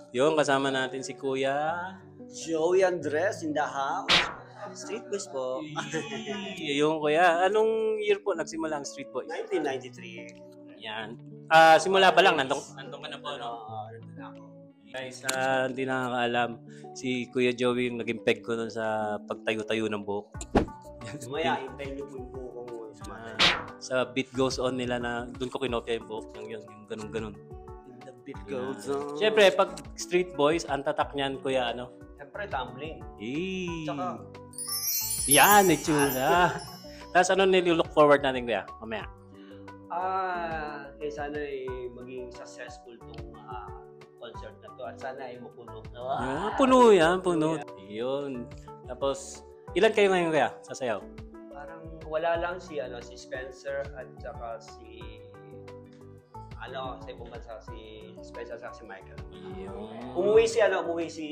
Yun, kasama natin si Kuya. Joey Andres in the house. Street Boys po. Yung Kuya, anong year po nagsimula ang Street Boys? 1993. Yan. Simula pa lang, nandun ka na po, no? Nandun ako. Guys, hindi nakakaalam, si Kuya Joey yung naging peg ko nun sa pagtayo-tayo ng buhok. Sumaya, hintayin niyo po yung buko mo. Sa Beat Goes On nila na doon ko kinopya yung buhok yung ganun-ganun. The beat goes on. Siyempre, pag Street Boys, ang tatak niyan, Kuya, ano? Siyempre, tumbling. Tsaka, yan, itsura. Tapos ano nilook forward natin, Kuya? Mamaya. sana maging successful tong concert na to at sana ay mapuno. Puno yan, puno. Yun. Tapos, ilan kayo ngayon, Kuya, sa sayaw? Parang wala lang si Spencer at saka si sa ibang bansa si Spencer at si Michael. Umuwi si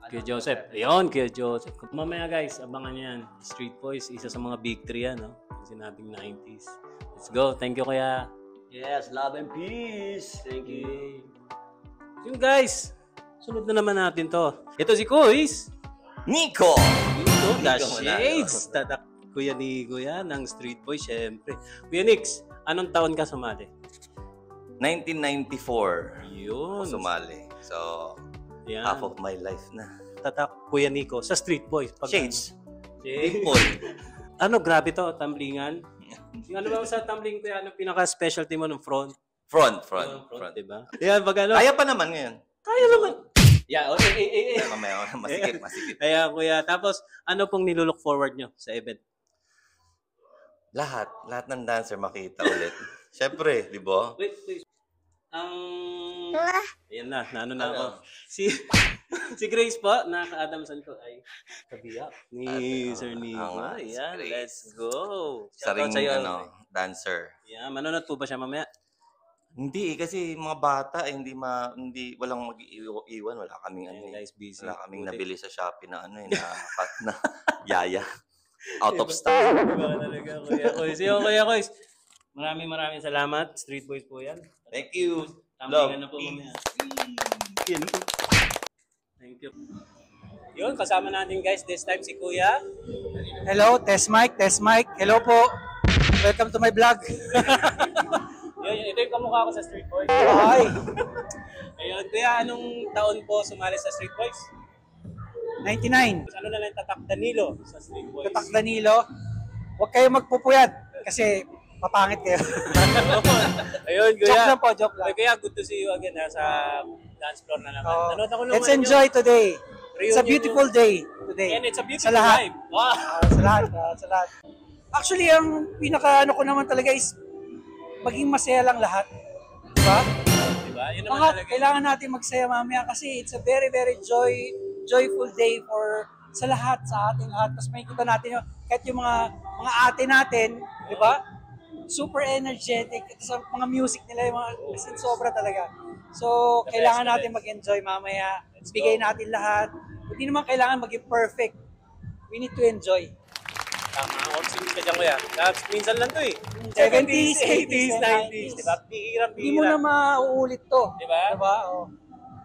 Kuya Joseph. Ayun, Kuya Joseph. Mamaya guys, abangan yan. Street Boys, isa sa mga big three yan, no? Sinabing 90s. Let's go. Thank you, Kuya. Yes, love and peace. Thank you. Yun guys, sunod na naman natin to. Ito si Kuis. Nico! The Shades. Tatak Kuya Nico yan, ng Street Boy, syempre. Kuya Nix, anong taon ka sumali? 1994. Yun. Sumali. So, yan. half of my life na. Tatak Kuya Nico sa Street Boys. Shades. Shades. Ano, grabe to, tumblingan. Yung ano ba sa tumbling, Kuya, anong pinaka-specialty mo ng front? Front. Diba? Yan, pag ano. Kaya pa naman ngayon. Kaya naman. Yeah, okay. Masikip. Kaya, Kuya, tapos, ano pong nilook forward nyo sa event? Lahat ng dancer makita ulit. Siyempre, di ba? Wait. Ayan na ako. Si Grace po, naka-Adamson ko ay kabiyak ni Sir Nico. Ayan, let's go. Saring dancer. Yeah, manonood po ba siya mamaya? Hindi kasi mga bata walang mag-iwan, wala kaming guys, busy. Wala kaming nabili sa Shopee na na yaya. Out of stock. Diba talaga, Kuya Kois. Kuya Kois, maraming salamat. Street Boys po yan. Thank you. Love. Na po mamaya. Thank you. Yun, kasama natin guys, this time si Kuya. Hello, test mic. Hello po. Welcome to my vlog. Ito yung kamukha ko sa Street Boys. Hi. Ayun, Kuya, anong taon po sumali sa Street Boys? 99. Ano na lang tatak Danilo sa Street Boys? Tatak Danilo. Huwag kayo magpupuyat kasi papangit kayo. Ayun, Kuya. Joke lang. Kuya, good to see you again sa dance floor na naman. Let's enjoy today. It's a beautiful day today. And it's a beautiful sa lahat. life. Wow. Sa lahat. Actually, ang pinaka ko naman talaga is maging masaya lang lahat. Diba? Yun naman talaga. Kailangan natin magsaya mamaya kasi it's a very, very joyful day sa lahat, sa ating lahat. Tapos makikita natin kahit yung mga ate natin, di ba? Super energetic. Sa mga music nila, kasi sobra talaga. So, kailangan natin mag-enjoy mamaya. Bigay natin lahat. Hindi naman kailangan maging perfect. We need to enjoy. Tama, optimism ka dyan, Kuya. Minsan lang to eh. 70s, 80s, 90s. Diba? Bihirap. Hindi mo na mauulit to. Diba? Oh.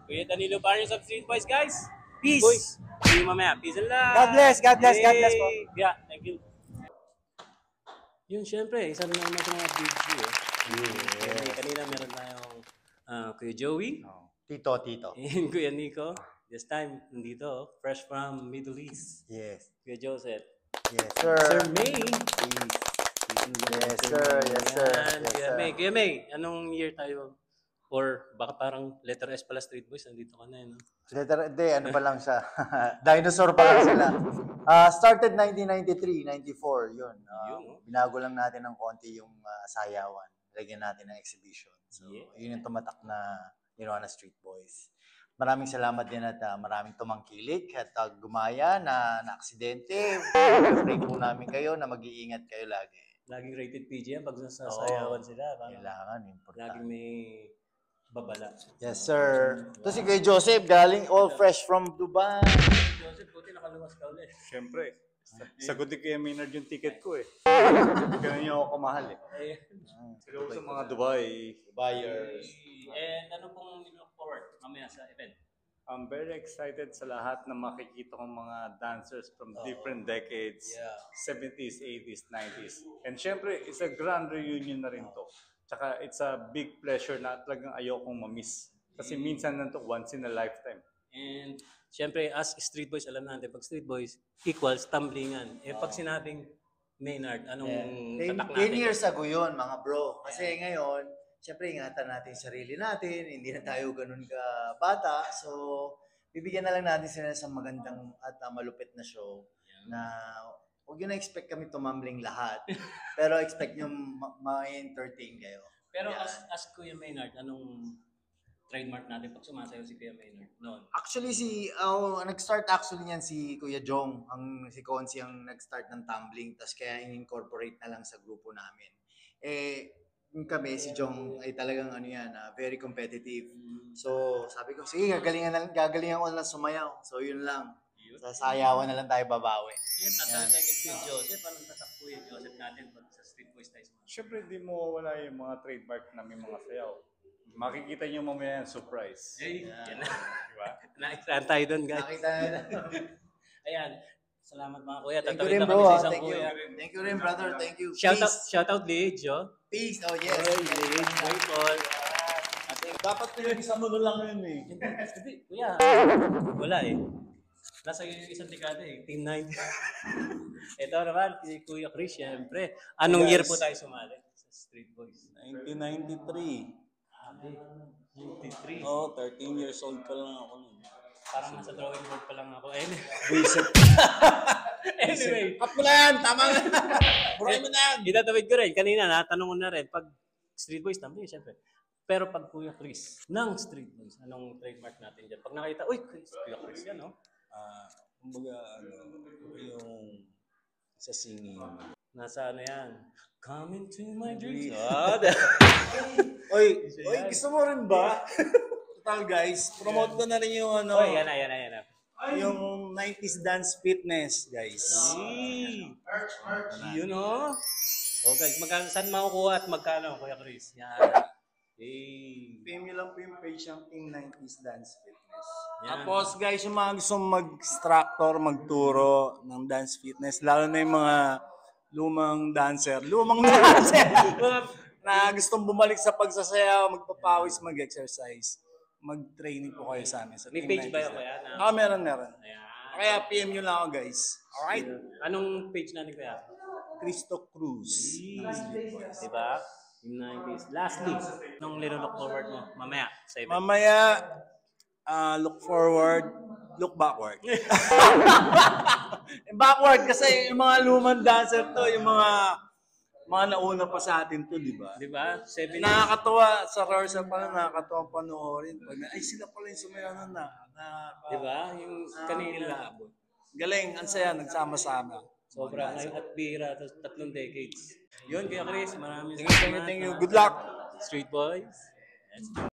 Kuya Danilo Barrios of Street Boys, guys. Peace. Boys. See you mamaya. Peace and love. God bless po. Yeah, thank you. Yun, syempre, isa rin naman sa mga big three. Kanina meron tayong Kuya Joey. Tito. And Kuya Nico. This time, nandito, fresh from Middle East. Yes. Kuya Joseph. Yes, sir. Sir May. Yes, sir. Kuya May, anong year tayo? Or baka parang letter S pala Street Boys, nandito ka na, no? Letter D, ano pa lang siya? Dinosaur pa lang sila. Started 1993, 94, yun. Binago lang natin ng konti yung sayawan. Lagyan natin ng exhibition. So, yun yung tumatak na Street Boys. Maraming salamat din at maraming tumangkilik at gumaya na aksidente. Pray po namin kayo na mag-iingat kayo lagi. Laging rated PG yan pag nasasayawan sila. Kailangan, important. Laging may babala. Yes, sir. Ito si Kuya Joseph, galing all fresh from Dubai. Joseph, buti nakaluwas ka ulit. Siyempre. Sagutin ko yung Maynard yung ticket ko eh. Ganun niya ako kamahal eh. Siguro sa mga Dubai. Buyers. And ano pong look forward mamaya sa event? I'm very excited sa lahat na makikita kong mga dancers from different decades. 70s, 80s, 90s. And syempre, it's a grand reunion na rin to. Tsaka it's a big pleasure na talagang ayokong ma-miss. Kasi minsan nanto once in a lifetime. And syempre, as street boys, alam natin, pag street boys equals tumblingan. Eh pag sinabing Maynard, anong tatak 10 natin? years ago yun, mga bro. Kasi ngayon, siyempre ingatan natin yung sarili natin, hindi na tayo ganun ka bata. So, bibigyan na lang natin sila sa magandang at malupit na show na huwag yun na-expect kami tumambling lahat. Pero expect nyo ma-entertain kayo. Pero as Kuya Maynard, anong trademark natin pag sumasayaw si Kuya Maynard noon? Actually, nag-start niyan si Kuya Jong, si Consi ang nag-start ng tumbling, tapos kaya in-incorporate na lang sa grupo namin. Yung kami, si Jong ay talagang very competitive. So, sabi ko, sige, gagalingan ko na lang sumayaw. So, yun lang. Sa sayawan na lang tayo babawi. Yan, tatanong tayo kay Kuya Joseph. Anong tatak Kuya Joseph natin pag sa street boys tayo sumasayaw? Syempre, di mo wala yung mga trademark namin mga sayaw. Makikita nyo mamaya yung surprise. Yan na. Diba? Na-excited tayo doon, guys. Nakita na. Ayan. Salamat mga kuya. Thank you Tatawid rin, na bro. kami sa isang Thank you. kuya. Thank you rin, brother. Thank you. Shout out Lidge, oh. Peace. Oh, yes. Oy, Lidge, Boy Paul. Dapat yung isa mo na lang yun eh. Hindi, kuya. Wala eh. Nasa yung isang dekada eh. Team 9. Ito naman, si Kuya Chris, syempre. Anong year po tayo sumali sa Street Boys? 1993. 93. Oh, 13 years old pa lang ako nun. Parang nasa drawing board pa lang ako. Anyway. Cut mo na yan! Tama na! Buray mo na yan! Itatawid ko rin. Kanina, natanong ko na rin. Pag Street Boys, tambi, syempre. Pero pag Kuya Chris, ng Street Boys, anong trademark natin dyan? Pag nakita, uy, Kuya Chris yan, no? Kumbaga, yung sa singing. Nasa ano yan? Come into my dreams. Oy, gusto mo rin ba? Total guys, promote ko na rin yung Oy, yan na. yung 90s dance fitness, guys. Yun, oh. Oh, guys, saan makukuha at magkano, Kuya Chris? Yan. PM lang po yung page ng Team 90s Dance Fitness. Yan. Tapos guys, yung mga gustong mag-instructor, magturo ng dance fitness, lalo na yung mga lumang dancer na gustong bumalik sa pagsasayaw, magpapawis, mag-exercise, mag-training po kayo sa amin. Sa May Team page 90s ba yun, Dance. Kuya? Meron. Ayan. Kaya PM nyo lang ako guys. Alright? Anong page natin, Kuya? Cristo Cruz. Diba? Yung 90s. Lastly, nung lilook forward mo, mamaya sa event. Mamaya, look forward, look backward. Backward kasi yung mga lumang dancer to, yung mga nauna pa sa atin to, di ba? Diba? 7 Nakakatawa sa rehearsal pala, nakakatawa panoorin. Ay, sila pala yung sumayaw na. Diba? Yung kanila. Galing, ang saya, nagsama-sama. Sobrang ngayon at bira, 3 decades. Yun, Kuya Chris, maraming Thank you. Good luck. Street Boys. Let's go.